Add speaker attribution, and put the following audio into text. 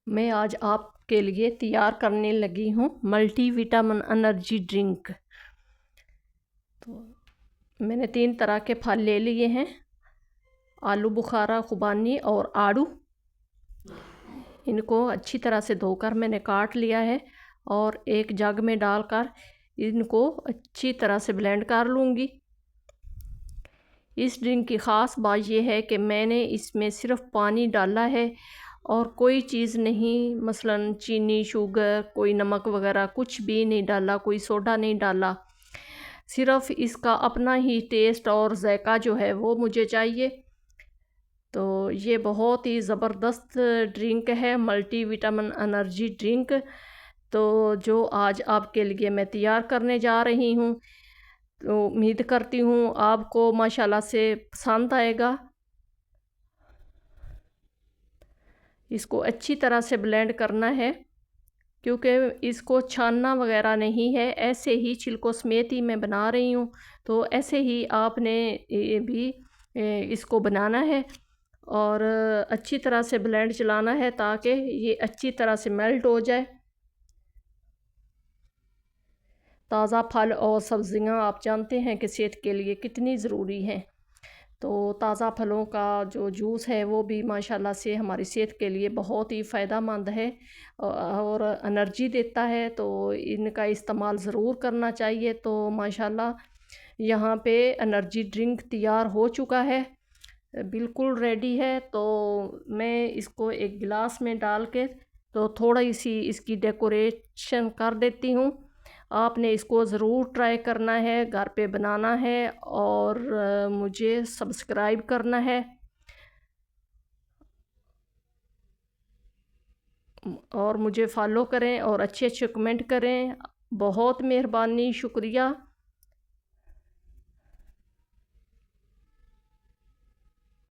Speaker 1: मैं आज आपके लिए तैयार करने लगी हूँ मल्टीविटामिन एनर्जी ड्रिंक। तो मैंने 3 तरह के फल ले लिए हैं, आलू बुखारा, खुबानी और आड़ू। इनको अच्छी तरह से धोकर मैंने काट लिया है और एक जग में डालकर इनको अच्छी तरह से ब्लेंड कर लूँगी। इस ड्रिंक की ख़ास बात यह है कि मैंने इसमें सिर्फ़ पानी डाला है और कोई चीज़ नहीं, मसलन चीनी, शुगर, कोई नमक वगैरह कुछ भी नहीं डाला, कोई सोडा नहीं डाला। सिर्फ़ इसका अपना ही टेस्ट और ज़ायक़ा जो है वो मुझे चाहिए। तो ये बहुत ही ज़बरदस्त ड्रिंक है, मल्टीविटामिन एनर्जी ड्रिंक। तो जो आज आपके लिए मैं तैयार करने जा रही हूँ, तो उम्मीद करती हूँ आपको माशाल्लाह से पसंद आएगा। इसको अच्छी तरह से ब्लेंड करना है, क्योंकि इसको छानना वगैरह नहीं है, ऐसे ही छिलकों समेत ही मैं बना रही हूँ। तो ऐसे ही आपने ये भी इसको बनाना है और अच्छी तरह से ब्लेंड चलाना है ताकि ये अच्छी तरह से मेल्ट हो जाए। ताज़ा फल और सब्ज़ियाँ आप जानते हैं कि सेहत के लिए कितनी ज़रूरी हैं। तो ताज़ा फलों का जो जूस है वो भी माशाल्लाह से हमारी सेहत के लिए बहुत ही फ़ायदेमंद है और एनर्जी देता है, तो इनका इस्तेमाल ज़रूर करना चाहिए। तो माशाल्लाह यहाँ पे एनर्जी ड्रिंक तैयार हो चुका है, बिल्कुल रेडी है। तो मैं इसको एक गिलास में डाल के तो थोड़ी सी इसकी डेकोरेशन कर देती हूँ। आपने इसको ज़रूर ट्राई करना है, घर पे बनाना है और मुझे सब्सक्राइब करना है और मुझे फॉलो करें और अच्छे-अच्छे कमेंट करें। बहुत मेहरबानी, शुक्रिया।